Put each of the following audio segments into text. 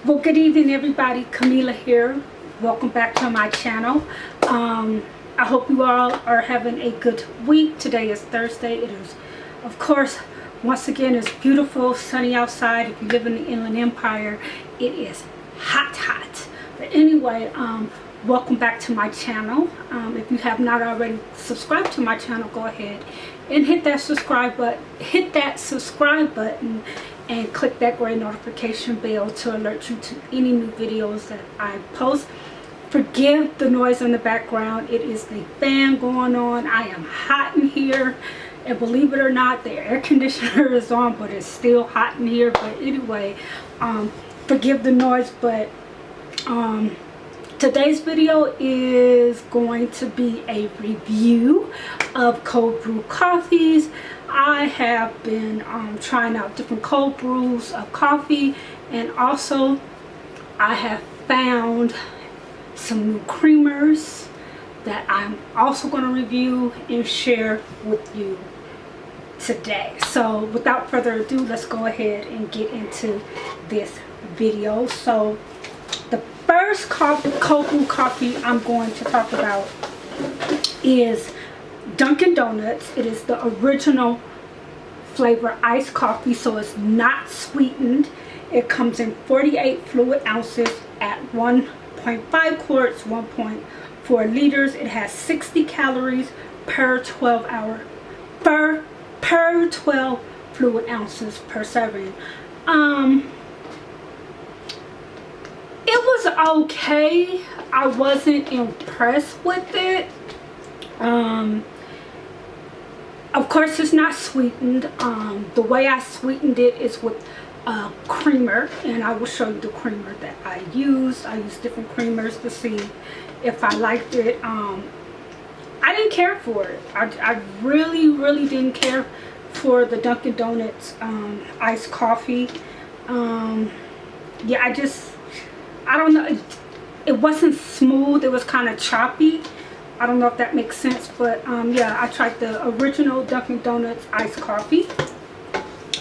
Well, good evening everybody. Camila here. Welcome back to my channel. I hope you all are having a good week. Today is Thursday. It is, of course, once again, it's beautiful, sunny outside. If you live in the Inland Empire, it is hot. But anyway, welcome back to my channel. If you have not already subscribed to my channel, go ahead and hit that subscribe button. And click that gray notification bell to alert you to any new videos that I post. Forgive the noise in the background. It is the fan going on. I am hot in here, and believe it or not, the air conditioner is on, but it's still hot in here. But anyway, forgive the noise. But today's video is going to be a review of cold brew coffees. I have been trying out different cold brews of coffee, and also I have found some new creamers that I'm also going to review and share with you today. So without further ado, let's go ahead and get into this video. So the first cold brew coffee I'm going to talk about is Dunkin Donuts. It is the original flavor iced coffee, so it's not sweetened. It comes in 48 fluid ounces at 1.5 quarts, 1.4 liters. It has 60 calories per 12 fluid ounces per serving. It was okay. I wasn't impressed with it. Of course, it's not sweetened. The way I sweetened it is with creamer, and I will show you the creamer that I used. I used different creamers to see if I liked it. I didn't care for it. I really didn't care for the Dunkin Donuts iced coffee. Yeah, I don't know. It wasn't smooth. It was kind of choppy. I don't know if that makes sense, but yeah, I tried the original Dunkin Donuts iced coffee.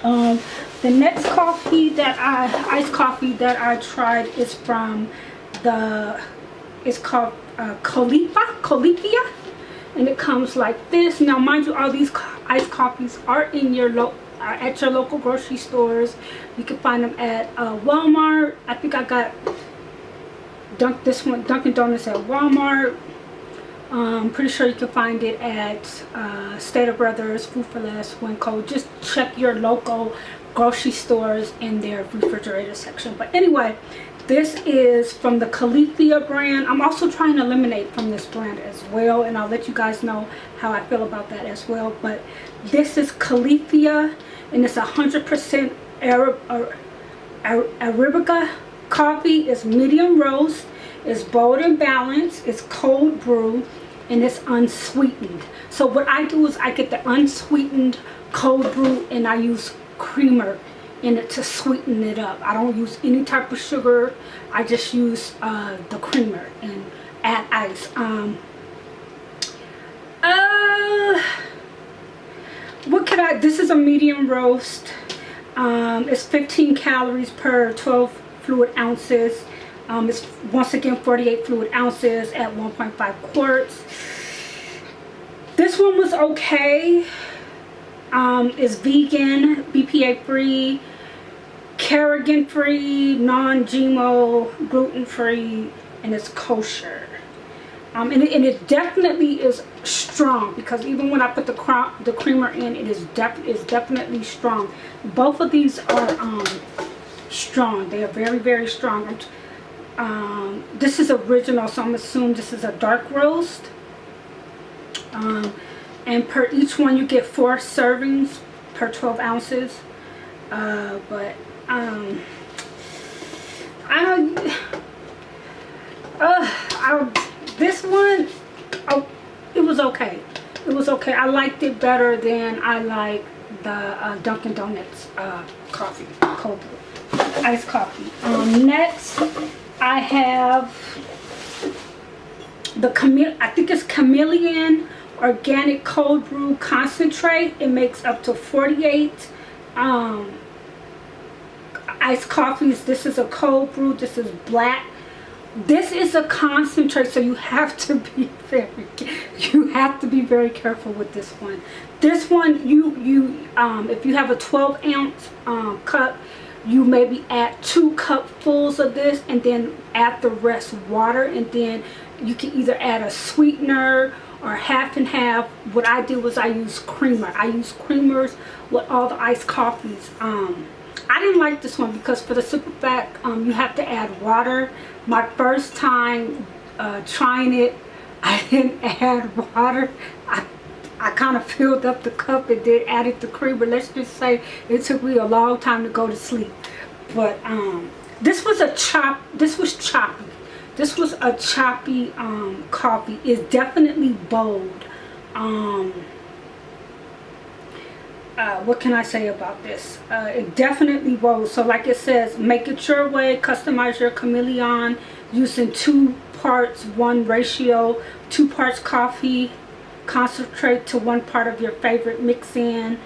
The next iced coffee that I tried is from it's called Califia, and it comes like this. Now, mind you, all these iced coffees are in your at your local grocery stores. You can find them at Walmart. I think I got Dunkin Donuts at Walmart. Pretty sure you can find it at Stater Brothers, Food for Less, Winco. Just check your local grocery stores in their refrigerator section. But anyway, this is from the Califia brand. I'm also trying to eliminate from this brand as well, and I'll let you guys know how I feel about that as well. But this is Califia, and it's 100% Arabica coffee. It's medium roast. It's bold and balanced. It's cold brew, and it's unsweetened. So what I do is I get the unsweetened cold brew, and I use creamer in it to sweeten it up. I don't use any type of sugar. I just use the creamer and add ice. This is a medium roast. It's 15 calories per 12 fluid ounces. It's once again 48 fluid ounces at 1.5 quarts. This one was okay. It's vegan, BPA free, carrageen free, non-GMO, gluten free, and it's kosher. And it definitely is strong, because even when I put the creamer in, it's definitely strong. Both of these are strong. They are very strong. This is original, so I'm assuming this is a dark roast. And per each one you get 4 servings per 12 ounces. This one, it was okay. It was okay. I liked it better than I like the Dunkin Donuts coffee, cold brew, iced coffee. Next, I have I think it's Chameleon organic cold brew concentrate. It makes up to 48 iced coffees. This is a cold brew. This is black. This is a concentrate, so you have to be very careful with this one. This one, if you have a 12-ounce cup, you maybe add 2 cupfuls of this and then add the rest water, and then you can either add a sweetener or half and half. What I did was I used creamer. I use creamers with all the iced coffees. I didn't like this one because for the simple fact you have to add water. My first time trying it, I didn't add water. I kind of filled up the cup and then added the creamer. Let's just say it took me a long time to go to sleep. But this was choppy. This was a choppy coffee. It's definitely bold. What can I say about this? It definitely bold. So like it says, make it your way, customize your Chameleon using 2 parts 1 ratio, 2 parts coffee concentrate to 1 part of your favorite mix in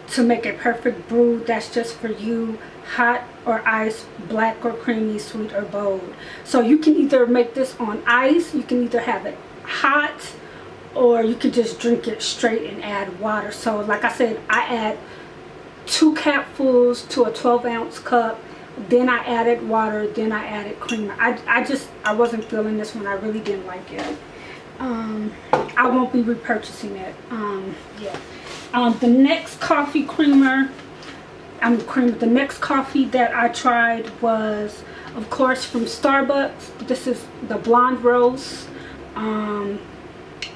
to make a perfect brew that's just for you. Hot or ice, black or creamy, sweet or bold. So you can either make this on ice, you can either have it hot, or you can just drink it straight and add water. So like I said, I add 2 capfuls to a 12-ounce cup, then I added water, then I added creamer. I wasn't feeling this one. I really didn't like it. I won't be repurchasing it. Yeah. The next coffee creamer, the next coffee that I tried was, of course, from Starbucks. This is the Blonde Roast.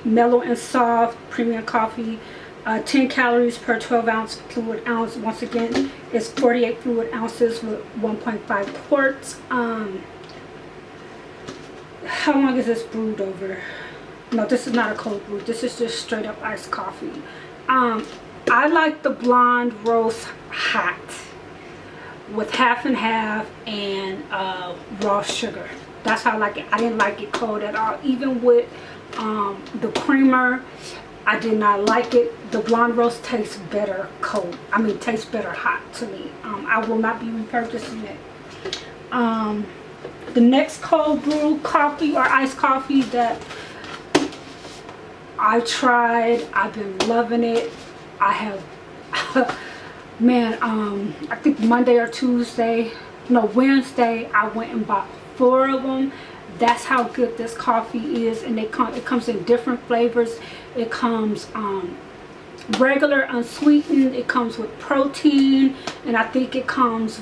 Mellow and soft premium coffee. 10 calories per 12-ounce fluid ounce. Once again, it's 48 fluid ounces with 1.5 quarts. How long is this brewed over? No, this is not a cold brew. This is just straight up iced coffee. I like the Blonde Roast hot with half and half and raw sugar. That's how I like it. I didn't like it cold at all. Even with the creamer, I did not like it. The Blonde Roast tastes better cold. I mean, tastes better hot to me. I will not be repurchasing it. The next cold brew coffee or iced coffee that I tried, I've been loving it. I have, man, I think Monday or Tuesday, no, Wednesday, I went and bought 4 of them. That's how good this coffee is. And it comes in different flavors. It comes regular, unsweetened. It comes with protein, and I think it comes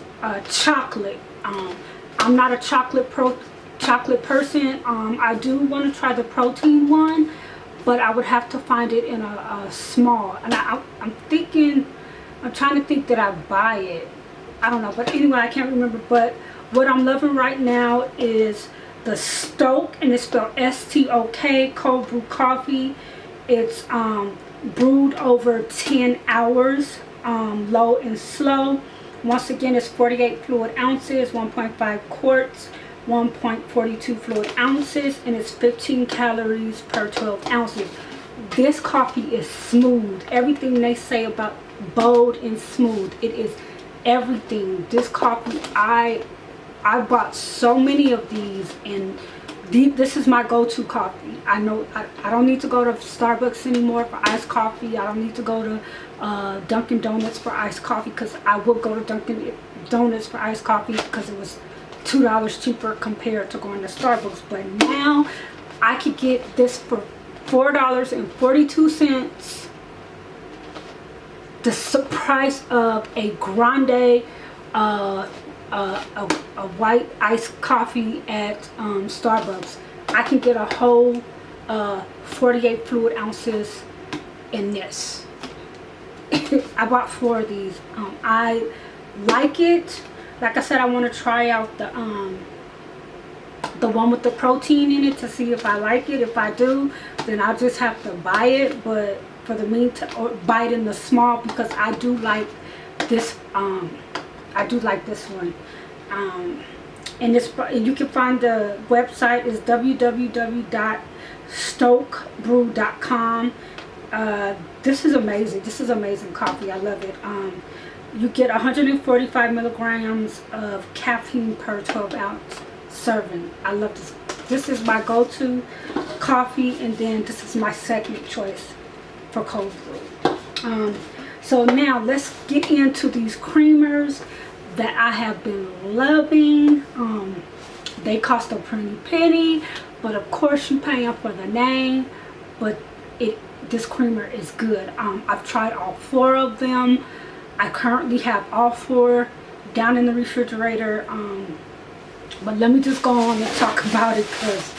chocolate. I'm not a chocolate person. I do want to try the protein one, but I would have to find it in a small. And I'm trying to think that I buy it. I don't know, but anyway, I can't remember. But what I'm loving right now is the Stoke, and it's spelled S-T-O-K, cold brew coffee. It's brewed over 10 hours, low and slow. Once again, it's 48 fluid ounces, 1.5 quarts, 1.42 fluid ounces, and it's 15 calories per 12 ounces. This coffee is smooth. Everything they say about bold and smooth, it is everything. This coffee, I bought so many of these, and this is my go-to coffee. I know I don't need to go to Starbucks anymore for iced coffee. I don't need to go to Dunkin Donuts for iced coffee, because I will go to Dunkin Donuts for iced coffee because it was $2 cheaper compared to going to Starbucks. But now I could get this for $4.42, the price of a grande a white iced coffee at Starbucks. I can get a whole 48 fluid ounces in this. I bought 4 of these. I like it. Like I said, I want to try out the one with the protein in it to see if I like it. If I do, then I'll just have to buy it. But for the meantime, or buy it in the small, because I do like this. I do like this one. And you can find the website is www.stokebrew.com. This is amazing. This is amazing coffee. I love it. you get 145 milligrams of caffeine per 12-ounce serving. I love this. This is my go-to coffee, and then this is my second choice for cold brew. So now let's get into these creamers that I have been loving. They cost a pretty penny, but of course you paying for the name. But this creamer is good. I've tried all 4 of them. I currently have all 4 down in the refrigerator. But let me just go on and talk about it, because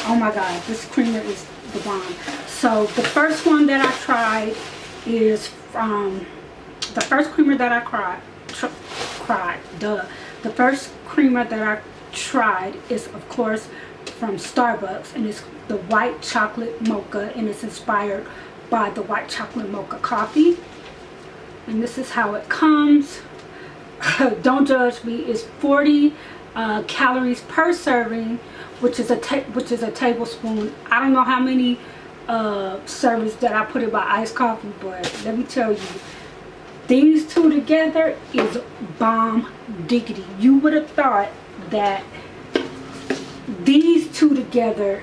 oh my god, this creamer is the bomb. So the first one that I tried is the first creamer that I the first creamer that I tried is of course from Starbucks, and it's the white chocolate mocha, and it's inspired by the white chocolate mocha coffee. And this is how it comes. Don't judge me. It's 40 calories per serving, which is a tablespoon. I don't know how many servings that I put in my iced coffee, but let me tell you, these 2 together is bomb diggity. You would have thought that these 2 together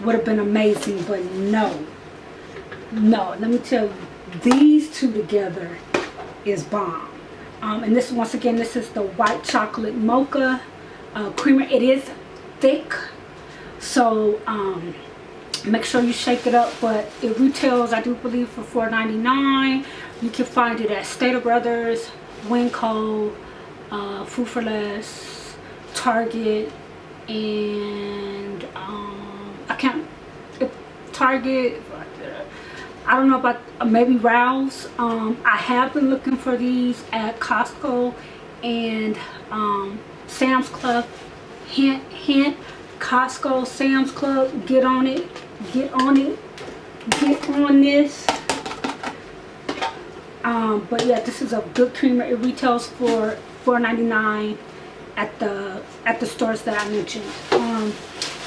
would have been amazing, but no, let me tell you, these 2 together is bomb. And this, once again, this is the white chocolate mocha creamer. It is thick, so make sure you shake it up, but it retails, I do believe, for $4.99. You can find it at Stater Brothers, Winco, Food for Less, Target, and Target, I don't know about maybe Rouse. I have been looking for these at Costco and Sam's Club. Hint, hint, Costco, Sam's Club, get on it, get on this. But yeah, this is a good creamer. It retails for $4.99 at the stores that I mentioned.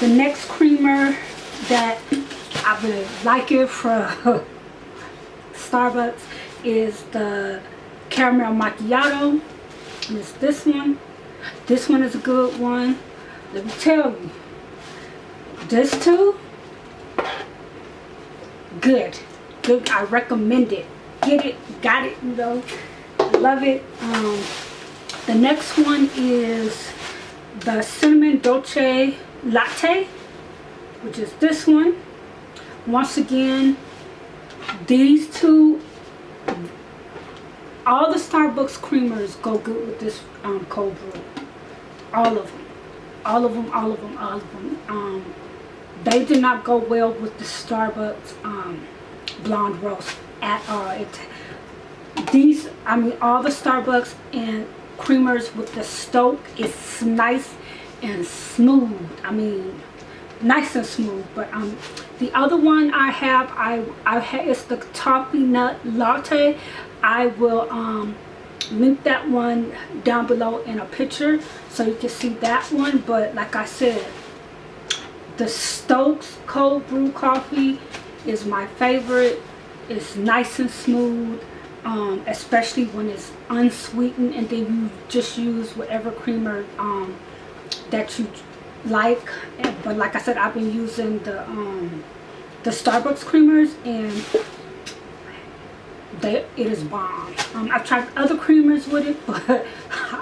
The next creamer that I've been liking from Starbucks is the caramel macchiato, and it's this one. This one is a good one. Let me tell you, this too, good. I recommend it. Get it, got it, you know, love it. The next one is the cinnamon Dolce Latte, which is this one. Once again, these 2, all the Starbucks creamers go good with this cold brew. All of them. They do not go well with the Starbucks blonde roast at all. All the Starbucks and creamers with the Stoke is nice and smooth. Nice and smooth. But the other one I have it's the toffee nut latte. I will link that one down below in a picture so you can see that one. But like I said, the Stokes cold brew coffee is my favorite. It's nice and smooth, especially when it's unsweetened, and then you just use whatever creamer that you like. But like I said, I've been using the Starbucks creamers, and it is bomb. I've tried other creamers with it, but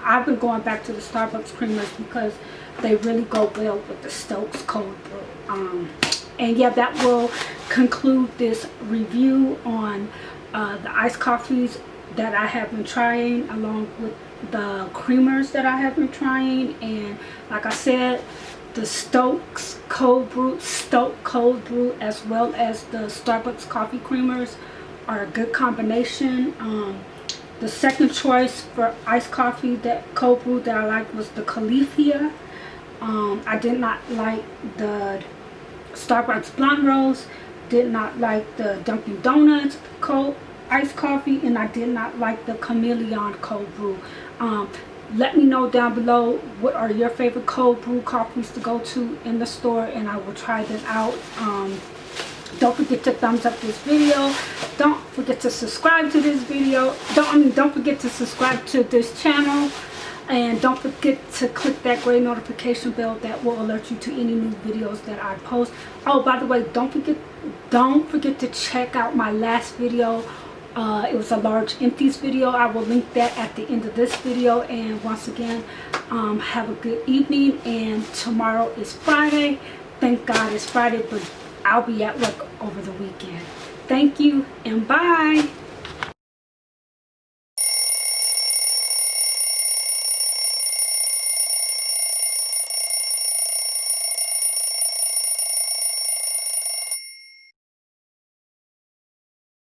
I've been going back to the Starbucks creamers because they really go well with the Stokes cold brew. And yeah, that will conclude this review on the iced coffees that I have been trying, along with the creamers that I have been trying. And like I said, the Stokes cold brew, as well as the Starbucks coffee creamers are a good combination. The second choice for iced coffee, that cold brew that I liked, was the Califia. I did not like the Starbucks blonde roast, did not like the Dunkin Donuts cold iced coffee, and I did not like the Chameleon cold brew. Let me know down below what are your favorite cold brew coffees to go to in the store, and I will try them out. Don't forget to thumbs up this video. Don't forget to subscribe to this video. Don't forget to subscribe to this channel. And don't forget to click that gray notification bell that will alert you to any new videos that I post. Oh, by the way, don't forget to check out my last video. It was a large empties video. I will link that at the end of this video. And once again, have a good evening. And tomorrow is Friday. Thank God it's Friday, but I'll be at work over the weekend. Thank you and bye.